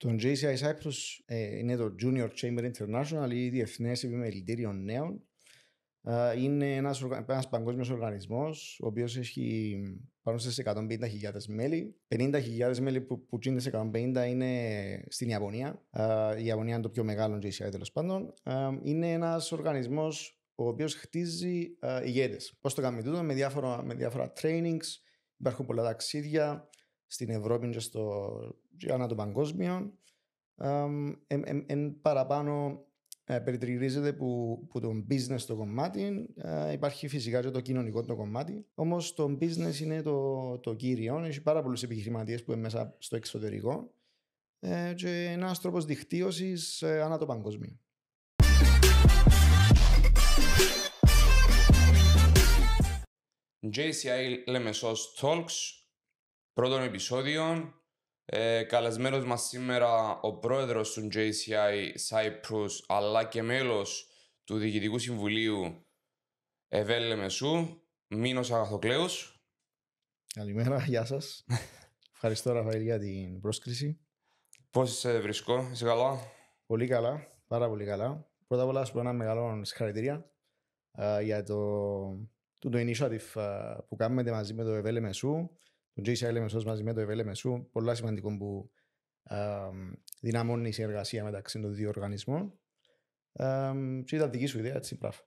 Το JCI Cyprus είναι το Junior Chamber International ή Διεθνές Επιμελητήριο Νέων. Είναι ένας παγκόσμιος οργανισμός, ο οποίος έχει πάνω στις 150.000 μέλη. 50.000 μέλη που γίνονται σε 150 είναι στην Ιαπωνία. Η Ιαπωνία είναι το πιο μεγάλο JCI τέλος πάντων. Είναι ένας οργανισμός ο οποίος χτίζει ηγέτες. Πώς το κάνουμε τούτο? Με διάφορα trainings, υπάρχουν πολλά ταξίδια στην Ευρώπη και ανά το παγκόσμιο. Εν παραπάνω περιτριγυρίζεται που το business το κομμάτι, υπάρχει φυσικά και το κοινωνικό το κομμάτι. Όμως το business είναι το κύριο, έχει πάρα πολλούς επιχειρηματίες που είναι μέσα στο εξωτερικό και ένας τρόπος δικτύωσης ανά το παγκόσμιο. JCI Λεμεσός Talks, πρώτον επεισόδιο. Καλεσμένος μας σήμερα ο πρόεδρος του JCI Cyprus αλλά και μέλος του Διοικητικού Συμβουλίου ΕΒΕ Λεμεσού, Μήνος Αγαθοκλέους. Καλημέρα, γεια σας. Ευχαριστώ Ραφαήλ για την πρόσκληση. Πώς σε βρισκώ, είσαι καλά? Πολύ καλά, πάρα πολύ καλά. Πρώτα απ' όλα σου πω ένα μεγάλο συγχαρητήρια για το initiative που κάνετε μαζί με το ΕΒΕ Λεμεσού. Το JCI Λεμεσός μαζί με το ΕΒΕ Λεμεσού, πολλά σημαντικό που δυναμώνει η συνεργασία μεταξύ των δύο οργανισμών. Και ήταν δική σου ιδέα, έτσι, μπράβο.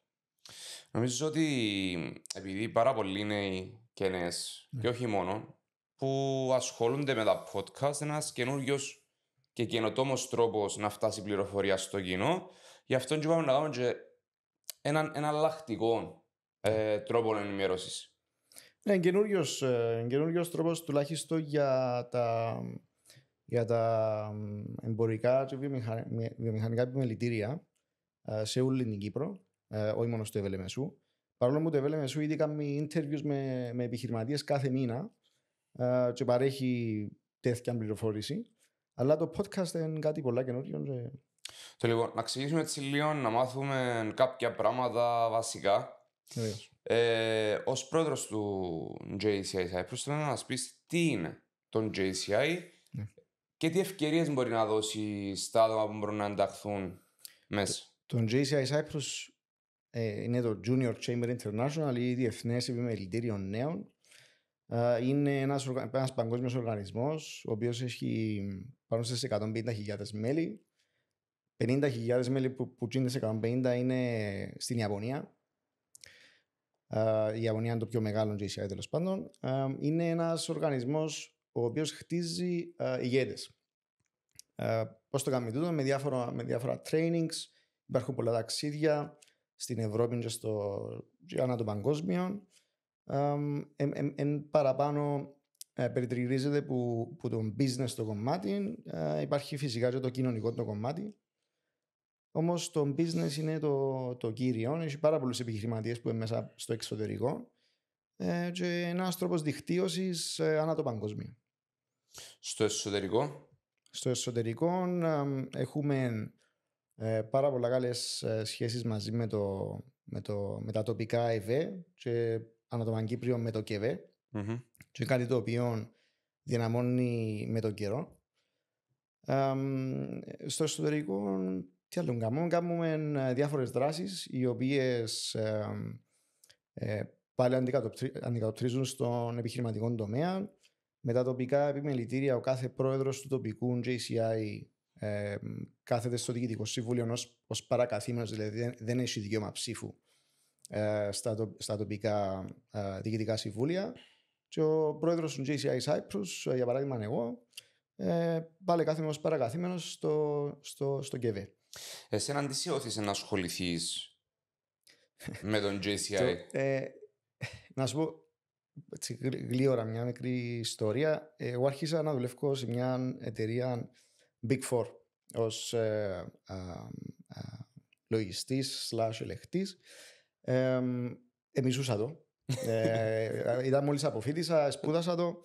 Νομίζω ότι επειδή πάρα πολλοί νέοι και νέες, και όχι μόνο, που ασχολούνται με τα podcast, ένας καινούριος και καινοτόμος τρόπος να φτάσει πληροφορία στο κοινό, γι' αυτό και πάμε να κάνουμε και έναν εναλλακτικό τρόπο ενημέρωσης. Είναι καινούριος τρόπος τουλάχιστον για τα εμπορικά και βιομηχανικά επιμελητήρια σε όλη την Κύπρο, όχι μόνο στο ΕΒΕ Λεμεσού. Παρόλο που το ΕΒΕ Λεμεσού ήδη κάνει interviews με επιχειρηματίες κάθε μήνα και παρέχει τέτοια πληροφόρηση, αλλά το podcast είναι κάτι πολλά καινούριο. Λοιπόν, να ξεκινήσουμε έτσι λίγο, να μάθουμε κάποια πράγματα βασικά. Ως πρόεδρος του JCI Cyprus, θέλω να μας πεις τι είναι το JCI και τι ευκαιρίες μπορεί να δώσει στα άτομα που μπορούν να ενταχθούν μέσα. Το JCI Cyprus είναι το Junior Chamber International ή Διεθνές Επιμελητήριο Νέων. Είναι ένας παγκόσμιος οργανισμός, ο οποίος έχει πάνω στις 150.000 μέλη. 50.000 μέλη που γίνονται σε 150 είναι στην Ιαπωνία. Η Ιαπωνία είναι το πιο μεγάλο JCI τέλος πάντων. Είναι ένας οργανισμός ο οποίος χτίζει ηγέτες. Πώς το κάνουμε τούτο? Με διάφορα trainings, υπάρχουν πολλά ταξίδια στην Ευρώπη και ανά το παγκόσμιο. Εν παραπάνω περιτριγυρίζεται που το business το κομμάτι, υπάρχει φυσικά και το κοινωνικό το κομμάτι. Όμως το business είναι το κύριο, έχει πάρα πολλούς επιχειρηματίες που είναι μέσα στο εξωτερικό και ένας τρόπος δικτύωσης ανά το παγκόσμιο. Στο εσωτερικό? Στο εσωτερικό έχουμε πάρα πολλά καλές σχέσεις μαζί με τα τοπικά ΕΒΕ και ανά το Παγκύπριο με το ΚΕΒΕ, και κάτι το οποίο δυναμώνει με τον καιρό. Στο εσωτερικό τι άλλο κάνουμε διάφορες δράσεις οι οποίες πάλι αντικατοπτρίζουν στον επιχειρηματικό τομέα. Με τα τοπικά επιμελητήρια, ο κάθε πρόεδρος του τοπικού JCI κάθεται στο Διοικητικό Συμβούλιο ως παρακαθήμενος, δηλαδή δεν έχει δικαίωμα ψήφου στα τοπικά διοικητικά συμβούλια. Και ο πρόεδρος του JCI Cyprus, για παράδειγμα εγώ, πάλι κάθομαι ως παρακαθήμενος στο ΚΕΒΕ. Εσένα τι σε όθησε να ασχοληθείς με τον JCI? Να σου πω γλύωρα μια μικρή ιστορία. Εγώ άρχισα να δουλεύω σε μια εταιρεία Big Four ως λογιστής / ελεγχτής. Εμισούσα το. Ήταν μόλις αποφοίτησα, σπούδασα το.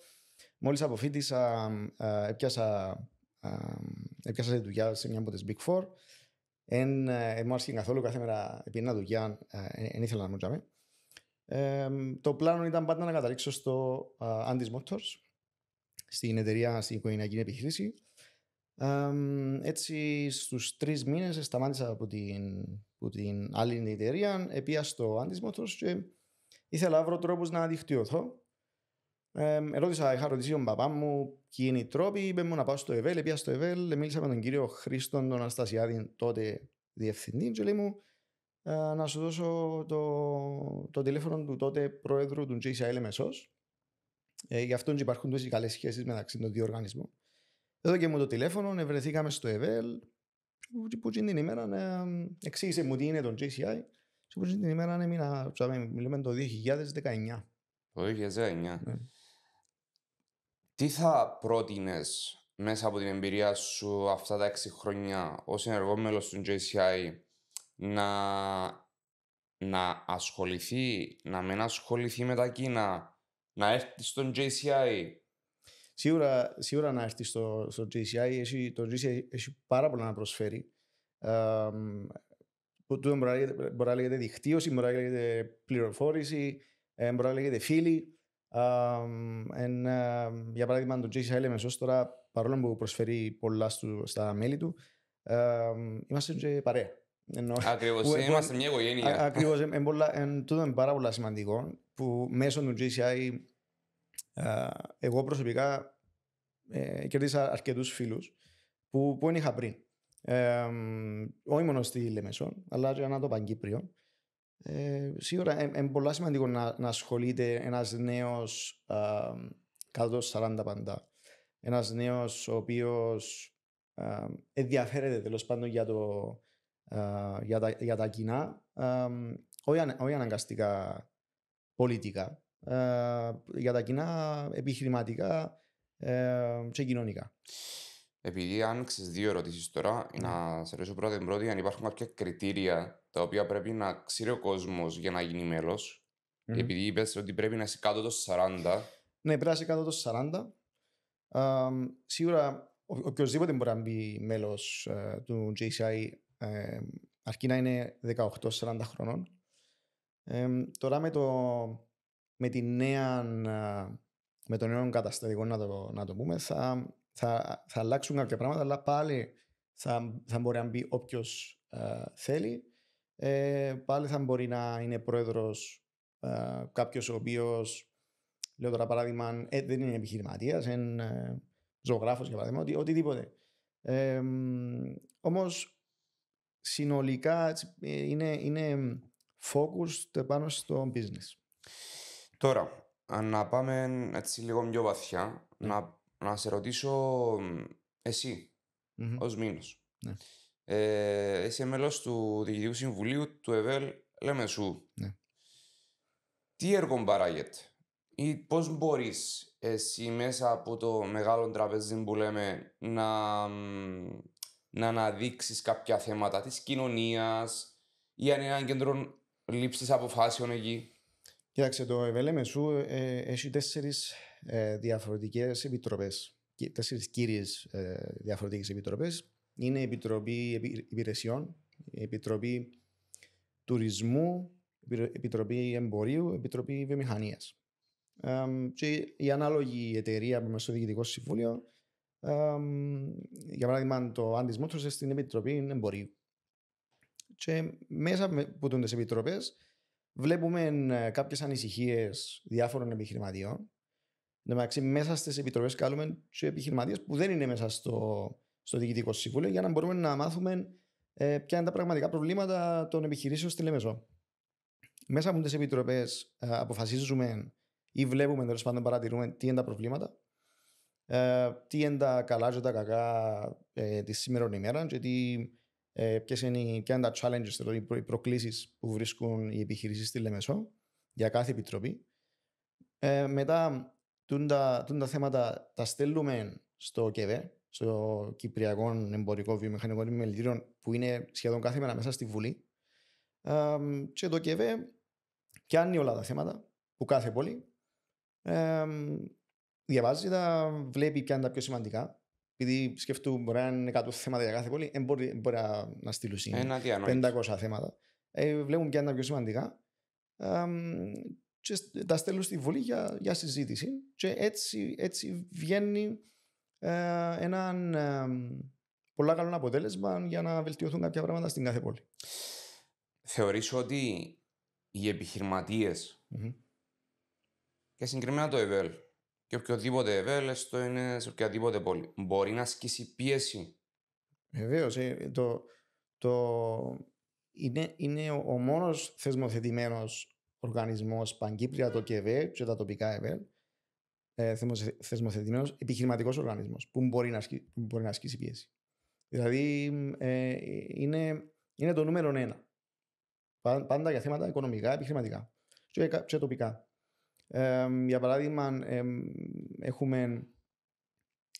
Μόλις αποφοίτησα, έπιασα τη δουλειά σε μια από τις Big Four. Μου άρεσε καθόλου, κάθε μέρα πήγαινα δουλειά, δεν ήθελα να μου τζάμε. Το πλάνο ήταν πάντα να καταλήξω στο Andis Motors, στην εταιρεία, στην οικογενειακή επιχείρηση. Έτσι στους 3 μήνες σταμάτησα από την άλλη εταιρεία, επία στο Antis Motors και ήθελα να βρω τρόπους να δικτυωθώ. Είχα ρωτήσει τον παπά μου ποιοι είναι οι τρόποι, είπε μου να πάω στο ΕΒΕΛ, πήγα στο ΕΒΕΛ, μίλησα με τον κύριο Χρήστον, τον Αναστασιάδη, τότε διευθυντή, και λέει μου να σου δώσω το τηλέφωνο του τότε πρόεδρου του JCI Λεμεσός. Γι' αυτό και υπάρχουν τόσες καλές σχέσεις μεταξύ των δύο οργανισμών. Έδωκε μου το τηλέφωνο, βρεθήκαμε στο ΕΒΕΛ, που την ημέρα εξήγησε μου τι είναι το JCI, και που την ημέρα μιλούμε το 2019. Το 2019. Ναι. Τι θα πρότεινες μέσα από την εμπειρία σου αυτά τα 6 χρόνια ως ενεργό μέλος του JCI να ασχοληθεί, να μην ασχοληθεί με τα Κίνα, να έρθει στον JCI? Σίγουρα να έρθει στο JCI, το JCI έχει πάρα πολλά να προσφέρει. Μπορεί να λέγεται δικτύωση, μπορεί να λέγεται πληροφόρηση, μπορεί να λέγεται φίλοι. Για παράδειγμα, το JCI Λεμεσός τώρα, παρόλο που προσφέρει πολλά στα μέλη του, είμαστε και παρέα. Ακριβώς, είμαστε μια οικογένεια. Ακριβώς, τούτο είναι πάρα πολύ σημαντικό, που μέσω του JCI εγώ προσωπικά κέρδισα αρκετούς φίλους που δεν είχα πριν. Όχι μόνο στη Λεμεσό, αλλά και ανά το Παγκύπριο. Σίγουρα είναι πολύ σημαντικό να ασχολείται ένας νέος κάτω 40 πάντα. Ένας νέος ο οποίος ενδιαφέρεται τέλος πάντων για τα κοινά, όχι αναγκαστικά πολιτικά, για τα κοινά επιχειρηματικά και κοινωνικά. Επειδή άνοιξες 2 ερωτήσεις τώρα, να σε ρωτήσω πρώτα την πρώτη, αν υπάρχουν κάποια κριτήρια τα οποία πρέπει να ξέρει ο κόσμος για να γίνει μέλος. Επειδή είπες ότι πρέπει να είσαι κάτω το 40. Ναι, πρέπει να είσαι κάτω το 40. Σίγουρα οποιοςδήποτε μπορεί να μπει μέλος του JCI, αρκεί να είναι 18-40 χρονών. Τώρα με το νέο καταστατικό, να το πούμε, θα αλλάξουν κάποια πράγματα, αλλά πάλι θα μπορεί να μπει όποιος θέλει. Πάλι θα μπορεί να είναι πρόεδρος κάποιος ο οποίος, λέω τώρα παράδειγμα, δεν είναι επιχειρηματίας, είναι ζωγράφος για παράδειγμα, οτιδήποτε. Όμως συνολικά είναι focused πάνω στο business. Τώρα, να πάμε έτσι λίγο πιο βαθιά, να σε ρωτήσω εσύ, ως Μήνος. Ναι. Είσαι μέλος του Διοικητικού Συμβουλίου του ΕΒΕΛ Λεμεσού. Ναι. Τι έργο παράγεται ή πώς μπορείς εσύ μέσα από το μεγάλο τραπέζι που λέμε να αναδείξεις κάποια θέματα της κοινωνίας ή αν είναι ένα κέντρο λήψης αποφάσεων εκεί? Κοίταξε, το ΕΒΕΛ Λεμεσού έχει 4 διαφορετικές επιτροπές. 4 κύριες διαφορετικές επιτροπές. Είναι η Επιτροπή Υπηρεσιών, η Επιτροπή Τουρισμού, η Επιτροπή Εμπορίου, η Επιτροπή Βιομηχανίας. Και η ανάλογη εταιρεία που είμαστε στο Διοικητικό Συμβούλιο, για παράδειγμα το Antis Motors, στην Επιτροπή Εμπορίου. Και μέσα από τις επιτροπές βλέπουμε κάποιες ανησυχίες διάφορων επιχειρηματιών. Εντάξει, μέσα στις επιτροπές καλούμε και επιχειρηματίες που δεν είναι μέσα στο Διοικητικό Συμβούλιο, για να μπορούμε να μάθουμε ποια είναι τα πραγματικά προβλήματα των επιχειρήσεων στη Λεμεσό. Μέσα από τις επιτροπές αποφασίζουμε ή βλέπουμε, τέλος πάντων παρατηρούμε τι είναι τα προβλήματα, τι είναι τα καλά και τα κακά τη σήμερον ημέρα και ποια είναι τα challenges, δηλαδή οι προκλήσεις που βρίσκουν οι επιχειρήσεις στη Λεμεσό για κάθε επιτροπή. Μετά τα θέματα τα στέλνουμε στο ΚΕΒΕ, στο Κυπριακό Εμπορικό Βιομηχανικό Επιμελητήριο, που είναι σχεδόν κάθε μέρα μέσα στη Βουλή. Και το ΚΕΒΕ πιάνει όλα τα θέματα που κάθε πόλη. Διαβάζει τα, βλέπει ποια είναι τα πιο σημαντικά. Επειδή σκεφτούν μπορεί να είναι 100 θέματα για κάθε πόλη, μπορεί να στείλουν 500 θέματα. Βλέπουν ποια είναι τα πιο σημαντικά. Και τα στέλνουν στη Βουλή για συζήτηση. Και έτσι βγαίνει έναν πολλά καλό αποτέλεσμα για να βελτιωθούν κάποια πράγματα στην κάθε πόλη. Θεωρείς ότι οι επιχειρηματίες Μμμ. και συγκεκριμένα το ΕΒΕΛ και οποιοδήποτε ΕΒΕΛ, έστω είναι σε οποιαδήποτε πόλη, μπορεί να ασκήσει πίεση? Βεβαίως, είναι ο μόνος θεσμοθετημένος οργανισμός παγκύπρια, το ΚΕΒΕ και τα τοπικά ΕΒΕΛ, θεσμοθετημένος επιχειρηματικός οργανισμός που μπορεί να ασκήσει πίεση. Δηλαδή είναι το νούμερο ένα. Πάντα για θέματα οικονομικά, επιχειρηματικά και τοπικά. Για παράδειγμα, έχουμε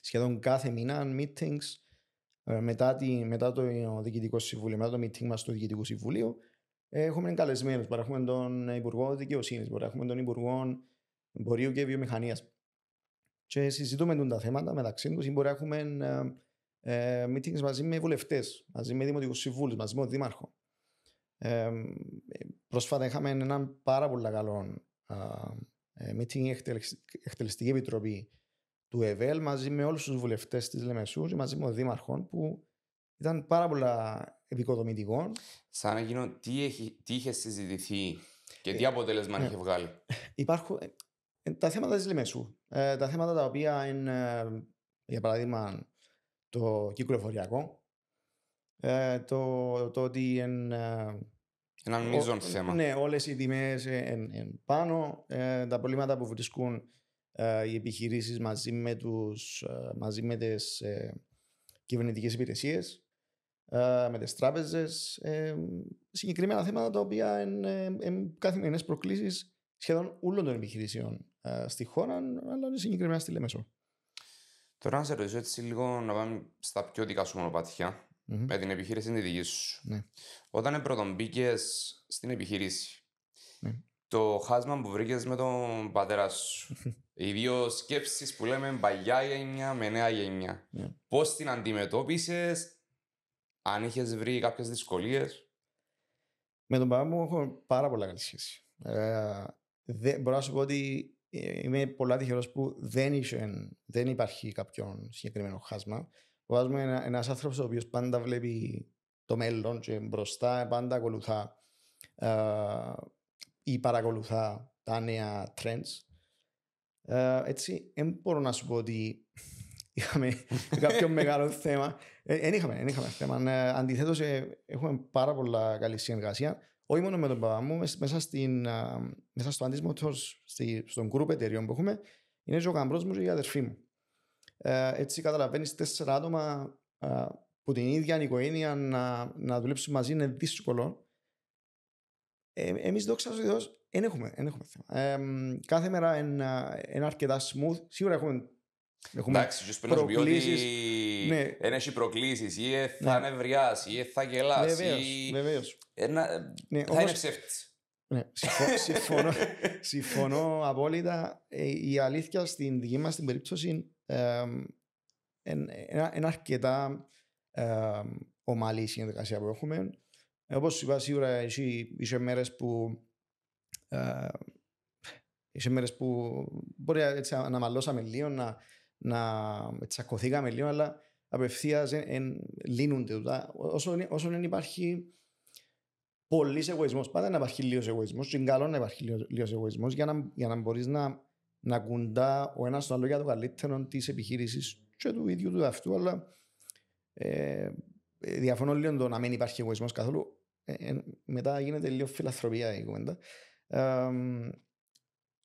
σχεδόν κάθε μήνα meetings μετά το Διοικητικό Συμβούλιο, μετά το meeting μας του Διοικητικού Συμβουλίου. Έχουμε καλεσμένους. Μπορεί να έχουμε τον Υπουργό Δικαιοσύνης, μπορεί να έχουμε τον Υπουργό Εμπορίου και Βιομηχανίας. Και συζητούμε τα θέματα μεταξύ τους, ή μπορεί να έχουμε meetings μαζί με βουλευτές, μαζί με δημοτικούς συμβούλους, μαζί με τον Δήμαρχο. Πρόσφατα είχαμε έναν πάρα πολύ καλό meeting η Εκτελεστική Επιτροπή του ΕΒΕΛ μαζί με όλους τους βουλευτές της Λεμεσού και μαζί με τον Δήμαρχο, που ήταν πάρα πολλά επικοδομητικό. Σαν εκείνο, τι είχε συζητηθεί και τι αποτέλεσμα είχε βγάλει? Υπάρχουν τα θέματα της Λεμεσού. Τα θέματα τα οποία είναι, για παράδειγμα, το κυκλοφοριακό, το ότι ένα μείζον θέμα. Ναι, όλες οι τιμές πάνω, τα προβλήματα που βρίσκουν οι επιχειρήσεις μαζί με τις κυβερνητικές υπηρεσίες, με τις τράπεζες, συγκεκριμένα θέματα τα οποία είναι καθημερινές προκλήσεις σχεδόν όλων των επιχειρήσεων στη χώρα, αλλά συγκεκριμένα στη Λεμεσό. Τώρα να σε ρωτήσω έτσι λίγο, να πάμε στα πιο δικά σου μονοπάτια, με την επιχείρηση τη δική σου. Ναι. Όταν πρώτον μπήκες στην επιχείρηση, Ναι. το χάσμα που βρήκες με τον πατέρα σου, οι δύο σκέψεις που λέμε παλιά γενιά με νέα γενιά, πώς την αντιμετώπισες, αν είχες βρει κάποιες δυσκολίες? Με τον παπά μου έχω πάρα πολλά καλή σχέση. Μπορώ να σου πω ότι είμαι πολλά τυχερός που δεν υπάρχει κάποιον συγκεκριμένο χάσμα. Ο παπάς μου είναι ένας άνθρωπος ο οποίος πάντα βλέπει το μέλλον και μπροστά πάντα ακολουθά ή παρακολουθά τα νέα trends. Έτσι, δεν μπορώ να σου πω ότι είχαμε κάποιο μεγάλο θέμα. Δεν είχαμε θέμα. Αντιθέτως, έχουμε πάρα πολλά καλή συνεργασία. Όχι μόνο με τον παπά μου, μέσα στο Antis Motors, στον group εταιρείων που έχουμε, είναι και ο γαμπρός μου και η αδερφή μου. Έτσι καταλαβαίνεις 4 άτομα που την ίδια οικογένεια να δουλέψουν μαζί είναι δύσκολο. Εμείς δόξα τω Θεώ δεν έχουμε θέμα. Κάθε μέρα είναι αρκετά smooth. Σίγουρα έχουμε εντάξει, και πρέπει να σου πει ότι δεν έχει προκλήσεις ή θα νευριάσει ή θα γελάσει. Βεβαίως. Θα είναι ψεύτης. Συμφωνώ απόλυτα. Η αλήθεια στην δική μας την περίπτωση είναι αρκετά ομαλή η συνεργασία που έχουμε. Όπως είπα, σίγουρα είχε μέρες που μπορεί να μαλώσαμε λίγο, να τσακωθήκαμε λίγο, αλλά απευθείας λύνονται τούτα. Όσο δεν υπάρχει πολύς εγωισμός, πάντα να υπάρχει λίγος εγωισμός και είναι καλό να υπάρχει λίγος εγωισμός για να μπορείς να κουντά ο ένας το άλλο για το καλύτερο της επιχείρησης και του ίδιου του αυτού, αλλά διαφωνώ λίγο το να μην υπάρχει εγωισμός καθόλου. Μετά γίνεται λίγο φιλανθρωπία η κουβέντα.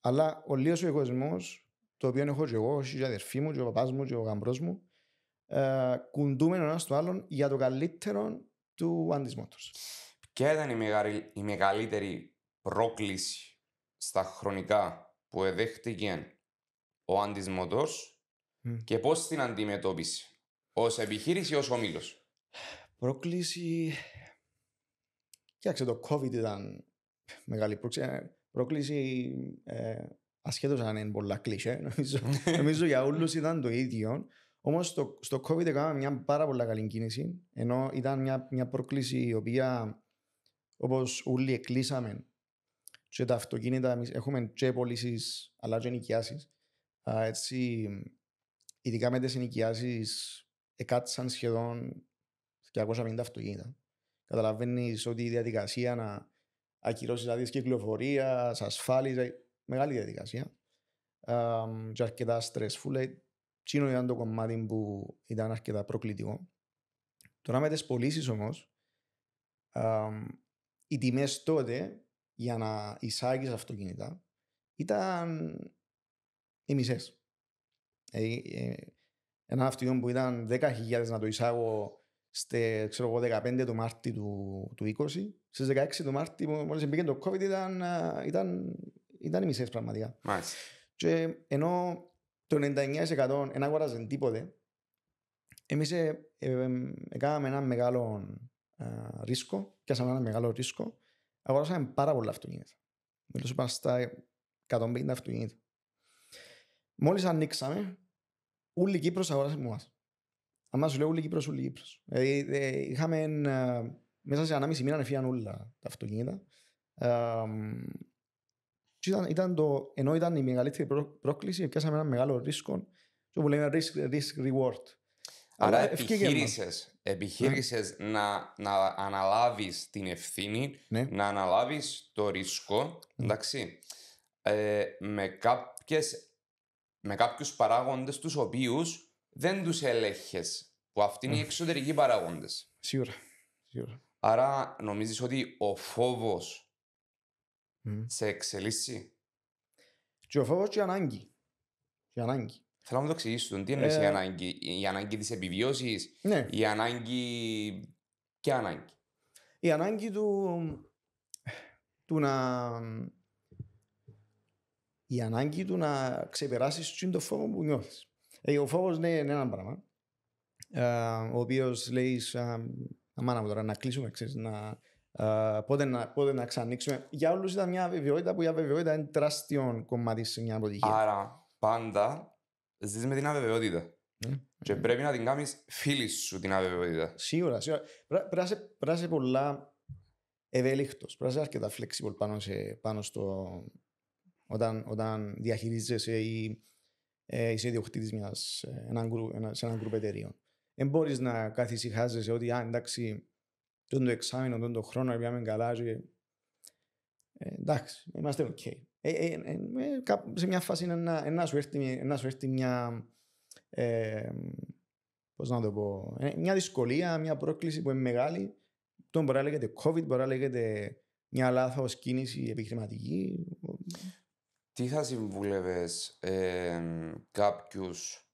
Αλλά ο λίγος ο εγωισμός, το οποίο έχω και εγώ, και η αδερφή μου, και ο παπάς μου, και ο γαμπρός μου, κουντούμε ο ένας το άλλον για το καλύτερο του Antis Motors. Ποια ήταν η μεγαλύτερη πρόκληση στα χρονικά που εδέχτηκε ο Antis Motors και πώς την αντιμετώπισε ως επιχείρηση ή ως όμιλος? Πρόκληση... Κοιτάξτε, το COVID ήταν μεγάλη πρόκληση, ασχέτως αν είναι πολλά κλισέ. Νομίζω για όλους ήταν το ίδιο. Όμως στο COVID έκαναμε μια πάρα πολλά καλή κίνηση, ενώ ήταν μια πρόκληση η οποία, όπως όλοι εκλείσαμε και τα αυτοκίνητα, έχουμε και πωλήσεις αλλά και νοικιάσεις. Έτσι ειδικά με τις ενοικιάσεις, εκάτσαν σχεδόν 250 αυτοκίνητα. Καταλαβαίνεις ότι η διαδικασία να ακυρώσεις άδειες κυκλοφορίας, ασφάλειες, μεγάλη διαδικασία. Και αρκετά stressful. Τσίνο ήταν το κομμάτι που ήταν αρκετά προκλητικό. Τώρα με τις πωλήσεις όμως, οι τιμές τότε για να εισάγεις αυτοκίνητα ήταν οι μισές. Ένα αυτοκίνητο που ήταν 10.000 να το εισάγω στις 15 του Μάρτη του 20, στις 16 του Μάρτη μόλις μπήκε το COVID ήταν οι μισές πραγματικά. Μάλιστα. Και ενώ το 99% δεν αγοράζαν τίποτε, εμείς έκαναμε ένα μεγάλο ρίσκο, πιάσαμε ένα μεγάλο ρίσκο, αγοράσαμε πάρα πολλά αυτοκίνητα. Μιλούσα πάνω στα 150 αυτοκίνητα. Μόλις ανοίξαμε, όλη η Κύπρος αγοράσε με εμάς. Αν σου λέω όλη η Κύπρος, όλη η Κύπρος. Είχαμε μέσα σε 1,5 μήνα φύγαν όλα τα αυτοκίνητα. Ενώ ήταν η μεγαλύτερη πρόκληση, πιάσαμε ένα μεγάλο ρίσκο, που λέμε risk reward. Άρα επιχείρησες να αναλάβεις την ευθύνη, ναι, να αναλάβεις το ρίσκο, εντάξει, με κάποιους παράγοντες τους οποίους δεν τους ελέγχες, που αυτοί είναι οι εξωτερικοί παράγοντες. Σίγουρα. Άρα νομίζεις ότι ο φόβος σε εξελίσσει? Και ο φόβος και η ανάγκη. Θέλω να μου το εξηγήσεις, τι εννοείς η ανάγκη? Η ανάγκη της επιβιώσης, ναι. η ανάγκη... Ποια ανάγκη? Η ανάγκη του να ξεπεράσεις τον φόβο που νιώθεις. Ο φόβος είναι ένα πράγμα, ο οποίος λέει αμάνα μου τώρα να κλείσουμε, ξέρεις, πότε να ξανανοίξουμε. Για όλους ήταν μια αβεβαιότητα που η αβεβαιότητα είναι τεράστιο κομμάτι σε μια αποτυχία. Άρα πάντα ζεις με την αβεβαιότητα. Και πρέπει να την κάνεις φίλη σου την αβεβαιότητα. Σίγουρα. Πρέπει να είσαι πολλά ευέλικτος. Πρέπει να είσαι αρκετά flexible πάνω στο... Όταν διαχειρίζεσαι ή είσαι ιδιοκτήτης σε έναν γκρουπ εταιρείων. Δεν μπορείς να καθησυχάζεσαι ότι εντάξει, το εξάμηνο, το χρόνο πήγαμε καλά και εντάξει, είμαστε ok. Σε μια φάση να σου έρθει μια πώς να το πω, μια δυσκολία, μια πρόκληση που είναι μεγάλη. Το μπορεί να λέγεται COVID, μπορεί να λέγεται μια λάθος κίνηση επιχειρηματική. Τι θα συμβούλευες κάποιους,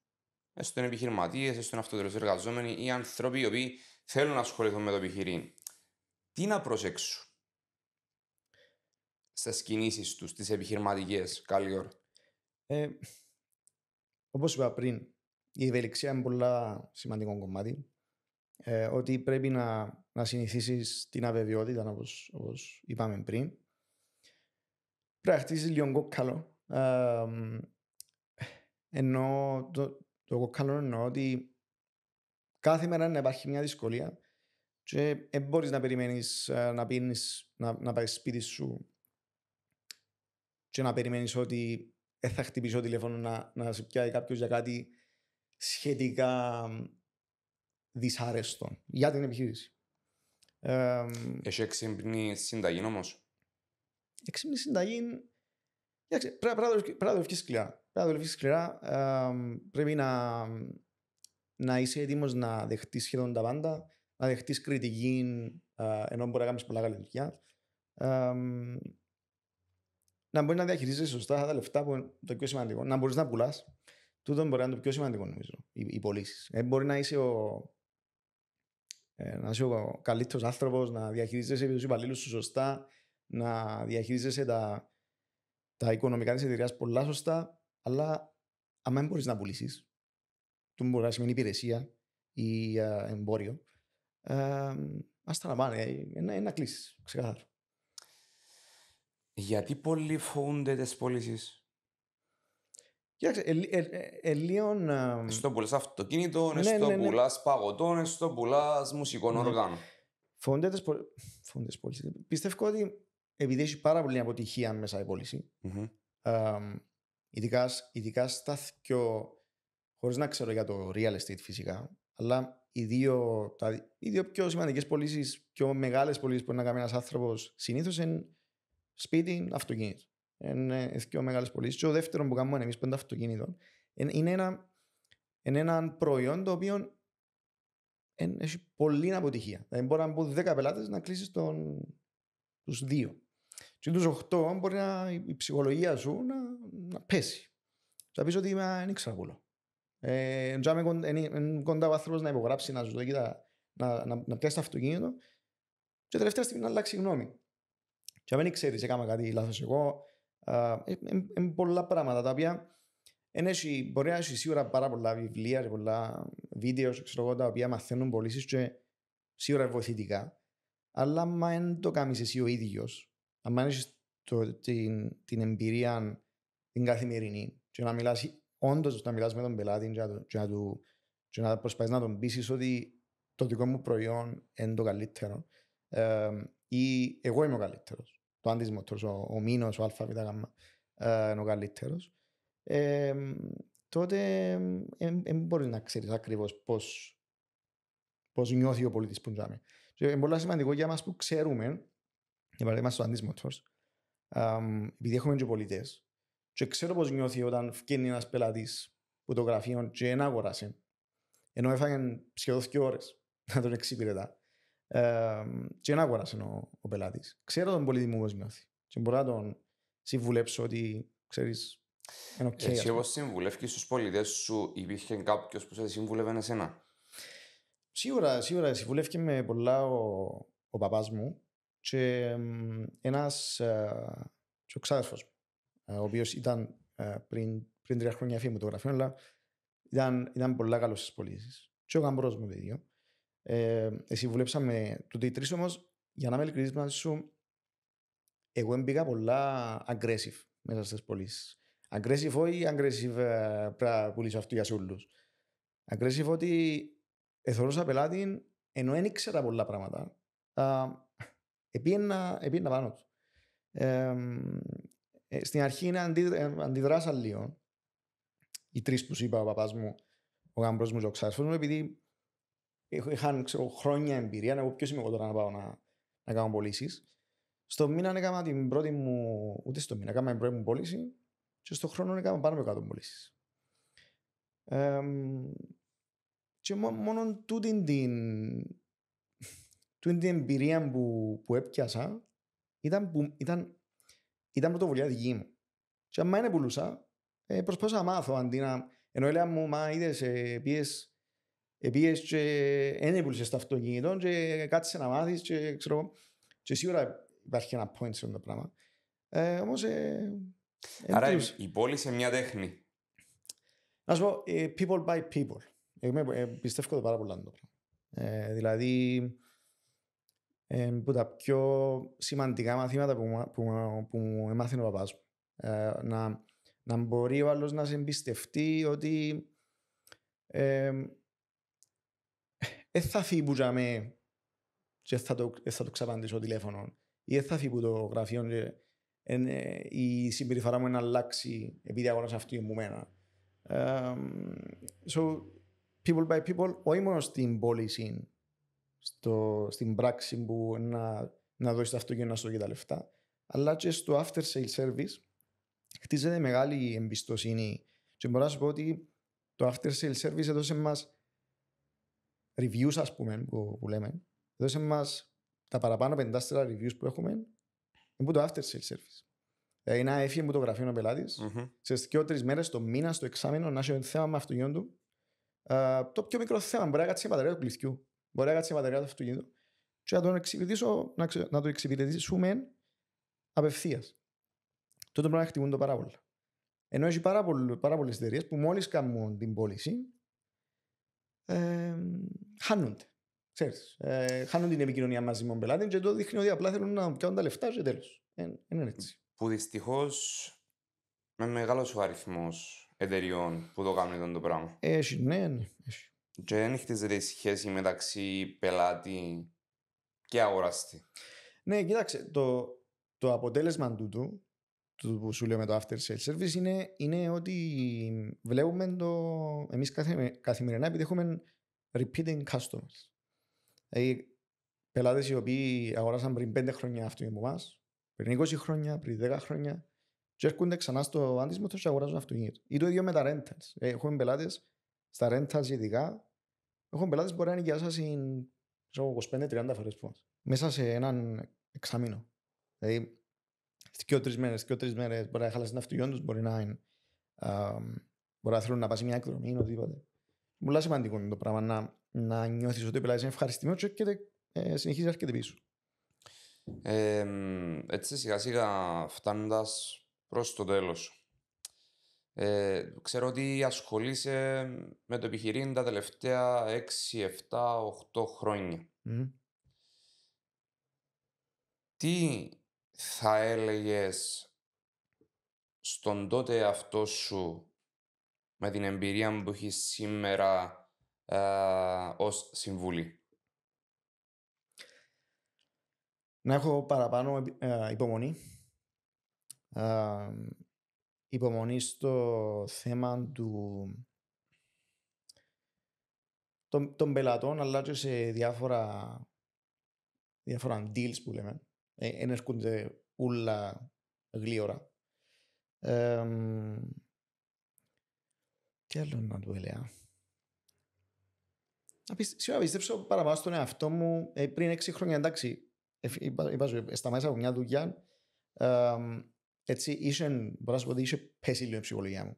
έστω επιχειρηματίες, έστω αυτοτελώς εργαζόμενοι ή άνθρωποι οι οποίοι θέλουν να ασχοληθούν με το επιχειρήν? Τι να προσέξουν στις κινήσεις τους, τις επιχειρηματικές, καλή ώρα? Όπως είπα πριν, η ευελιξία είναι πολλά σημαντικό κομμάτι. Ότι πρέπει να συνηθίσεις την αβεβαιότητα, όπως είπαμε πριν. Πρέπει να χτίσεις λίγο κόκκαλο. Ενώ το κόκκαλο εννοώ ότι κάθε μέρα να υπάρχει μια δυσκολία και δεν μπορείς να περιμένεις να πίνεις, να πάει σπίτι σου και να περιμένεις ότι θα χτυπήσει το τηλέφωνο να σε πιάει κάποιος για κάτι σχετικά δυσάρεστο για την επιχείρηση. Έχει έξυπνη συνταγή όμως? Έξυπνη συνταγή, πρέπει να δουλεύεις σκληρά. Πρέπει να είσαι έτοιμος να δεχτείς σχεδόν τα πάντα, να δεχτείς κριτική ενώ μπορεί να κάνεις πολλά καλή δουλειά. Να μπορείς να διαχειρίζεσαι σωστά τα λεφτά που είναι το πιο σημαντικό. Να μπορείς να πουλάς. Τούτο μπορεί να είναι το πιο σημαντικό, νομίζω, οι πωλήσεις. Μπορεί να είσαι ο καλύτερος άνθρωπος, να διαχειρίζεσαι τους υπαλλήλους σου σωστά, να διαχειρίζεσαι τα οικονομικά της εταιρείας πολλά σωστά, αλλά αν δεν μπορείς να πουλήσεις, το μπορεί να σημαίνει υπηρεσία ή εμπόριο, ας τα να πάνε, να κλείσεις, ξεκάθαρα. Γιατί πολλοί φοβούνται τις πωλήσεις? Κοιτάξτε, λίγο... Στο πουλάς αυτοκίνητο, στο πουλάς παγωτών, στο πουλάς μουσικών οργάνων. Φοβούνται τις πωλήσεις. Πιστεύω ότι επειδή έχει πάρα πολλή αποτυχία μέσα η πώληση, ειδικά στα πιο χωρίς να ξέρω για το real estate φυσικά, αλλά οι δύο πιο σημαντικές πωλήσεις, πιο μεγάλες πωλήσεις που είναι να κάνει ένας άνθρωπος συνήθως είναι σπίτι, αυτοκίνητο. Είναι πιο μεγάλες πωλήσεις. Και ο δεύτερο που κάνουμε εμείς που είναι το αυτοκίνητο είναι ένα προϊόν το οποίο έχει πολλή αποτυχία. Δηλαδή μπορεί να μπουν 10 πελάτες να κλείσεις τους 2. Και τους 8 μπορεί η ψυχολογία σου να πέσει. Θα πεις ότι δεν ήξερα πουλώ. Είναι κοντά ο άνθρωπος να υπογράψει, να σου το κοίτα, να πιάσει το αυτοκίνητο και τελευταία στιγμή να αλλάξει γνώμη. Και αν δεν ξέρεις, έκανα κάτι λάθος εγώ. Είναι πολλά πράγματα τα οποία μπορεί να έχει σίγουρα πάρα πολλά βιβλία και πολλά βίντεο τα οποία μαθαίνουν πωλήσεις και σίγουρα βοηθητικά. Αλλά αν δεν το κάνεις εσύ ο ίδιος, αν έχεις την εμπειρία την καθημερινή και να μιλάς όντως να μιλάς με τον πελάτη και να προσπαθείς να τον πείσεις ότι το δικό μου προϊόν είναι το καλύτερο ή εγώ είμαι ο καλύτερος, το Antis Motors, ο Μίνος, ο ΑΒΓ είναι ο καλύτερος, τότε δεν μπορείς να ξέρεις ακριβώς πώς νιώθει ο πολίτης που είναι. Είναι πολύ σημαντικό για μας που ξέρουμε, για παράδειγμα στο Antis Motors, επειδή έχουμε και πολιτές, και ξέρω πώς νιώθει όταν βγαίνει ένας πελάτης που το γραφείο και δεν αγοράσει, ενώ έφαγε σχεδόν 2 ώρες να τον εξυπηρετά και δεν αγοράσει ο πελάτης. Ξέρω τον πολίτη μου πώς νιώθει και μπορώ να τον συμβουλέψω ότι ξέρεις είναι ok. Εσύ όπως συμβουλεύκεις στους πολιτές σου, υπήρχε κάποιος που σε συμβουλεύει εσένα? Σίγουρα συμβουλεύκε με πολλά ο παπάς μου και ένας και ο ξάδερφος μου, ο οποίος ήταν πριν 3 χρόνια έφυγε με το γραφείο, αλλά ήταν πολλά καλός στις πωλήσεις. Και ο γαμπρός μου το ίδιο. Συμβουλέψαμε τούτοι οι τρεις, όμως, για να είμαι ειλικρινής μαζί σου, εγώ μπήκα πολλά aggressive μέσα στις πωλήσεις. Aggressive όχι aggressive πρέπει να πουλήσω αυτό για σε όλους. Aggressive ότι εθωρούσα πελάτη ενώ δεν ήξερα πολλά πράγματα. Επίαινα πάνω του. Στην αρχή αντιδράσα λίγο. Οι τρεις που σου είπα, ο παπάς μου, ο γαμπρός μου και ο ξάδερφος μου, επειδή είχαν χρόνια εμπειρία. Εγώ ποιος είμαι εγώ τώρα να πάω να κάνω πωλήσεις. Στο μήνα έκανα την πρώτη μου, ούτε στο μήνα, έκανα την πρώτη μου πώληση και στο χρόνο έκανα πάνω από 100 πωλήσεις. Και μόνο τούτη την εμπειρία που έπιασα ήταν πρωτοβουλία δική μου. Και αν δεν πουλούσα, προσπαθούσα να μάθω αντί να... Ενώ έλεγα μου, μα είδες, επίες και δεν πουλούσες το αυτοκίνητο και κάτσε να μάθεις και ξέρω... Και σίγουρα υπάρχει ένα point σε αυτό το πράγμα. Όμως... Άρα η πώληση είναι μια τέχνη. Να σου πω, people by people. Πιστεύω το πάρα πολλά το πράγμα. Δηλαδή, που τα πιο σημαντικά μαθήματα που μου έμαθε ο παπάς μου. Να μπορεί ο άλλος να σε εμπιστευτεί ότι θα φύγει που τζάμε και θα το ξαπαντήσω τηλέφωνο ή θα φύγει που το γραφείο και η συμπεριφορά μου να αλλάξει επειδή αγώρασα αυτό μου μένα. So, people by people, όχι μόνο στην πώληση, στην πράξη που να δώσει το αυτοκίνητο να σου δώσει τα λεφτά, αλλά και στο after sale service χτίζεται μεγάλη εμπιστοσύνη και μπορώ να σου πω ότι το after sale service έδωσε μας reviews, ας πούμε, που λέμε, έδωσε μας τα παραπάνω 5 reviews που έχουμε από το after sale service. Δηλαδή να έφυγε από το γραφείο ο πελάτης, σε 2-3 μέρες το μήνα, στο εξάμηνο, να έχει θέμα με αυτοκίνητο του. Το πιο μικρό θέμα μπορεί να κάτσει η μπαταρία του κλειθιού, μπορεί να κάτσει η μπαταρία του αυτοκίνητου και να το εξυπηρετήσουμε απευθείας. Τότε πρέπει να χτυπούν το πάρα πολλά. Ενώ έχει πάρα πολλές εταιρείες που μόλις κάνουν την πώληση χάνονται. Ξέρεις, χάνουν την επικοινωνία μαζί με τον πελάτη και το δείχνει ότι απλά θέλουν να πιάνουν τα λεφτά και τέλος. Είναι έτσι. Που δυστυχώς με μεγάλος ο αριθμός εταιριών που το κάνουν το πράγμα. Έχει, ναι. Και δεν χτίζεται η σχέση μεταξύ πελάτη και αγοραστή. Ναι, κοίταξε, το αποτέλεσμα τούτου που σου λέω με το after sales service είναι ότι βλέπουμε εμείς καθημερινά επειδή έχουμε repeating customers. Δηλαδή πελάτες οι οποίοι αγοράσαν πριν 5 χρόνια αυτοκίνητο από εμάς, πριν 20 χρόνια, πριν 10 χρόνια και έρχονται ξανά στο Αντισμόθος και αγοράζουν αυτοκίνητο. Ή το ίδιο με τα rentals. Έχουμε πελάτες στα rentals ειδικά, έχουμε πελάτες που μπορεί να νοικιάσουν 25-30 φορές που μας. Μέσα σε έναν εξάμηνο. Δηλαδή 2-3 μέρες μπορεί να χαλάσει ένα αυτοκίνητο τους, μπορεί να θέλουν να πάσει μια εκδρομή ή οτιδήποτε. Πολλά σημαντικό είναι το πράγμα να νιώθεις ότι ο πελάτης είναι ευχαριστημένος και συνεχίζει να έρχεται πίσω. Έτσι σιγά σιγά φτάνοντας προς το τέλος. Ξέρω ότι ασχολείσαι με το επιχειρήν τα τελευταία 6, 7, 8 χρόνια. Τι θα έλεγες στον τότε εαυτό σου με την εμπειρία που έχεις σήμερα ως συμβουλή? Να έχω παραπάνω υπομονή. Υπομονή στο θέμα των πελατών, αλλά και σε διάφορα deals που λέμε. Εν έρχονται ούλα γλίωρα. Τι άλλο να του έλεγα. Σήμερα πιστέψω παραπάνω στον εαυτό μου πριν 6 χρόνια, εντάξει, σταμάτησα από μια δουλειά, έτσι μπορώ να σου πω ότι είχε πέσει λίγο η ψυχολογία μου.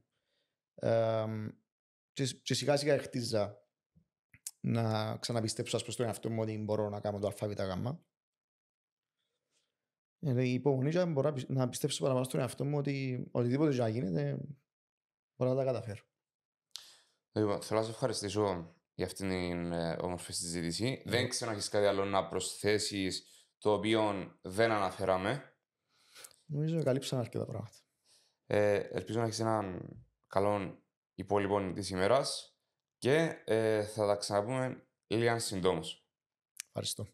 Και σιγά σιγά χτίζα να ξαναπιστέψω στον εαυτό μου ότι μπορώ να κάνω το ΑΒΓ. Η υπομονή μπορώ να πιστέψω παραπάνω στον εαυτό μου ότι οτιδήποτε να γίνεται μπορώ να τα καταφέρω. Λοιπόν, θέλω να σε ευχαριστήσω για αυτήν την όμορφη συζήτηση. Δεν ξέρω αν έχεις κάτι άλλο να προσθέσεις το οποίο δεν αναφέραμε. Νομίζω καλύψαμε αρκετά πράγματα. Ελπίζω να έχεις έναν καλό υπόλοιπο της ημέρας και θα τα ξαναπούμε λίγαν συντόμως. Ευχαριστώ.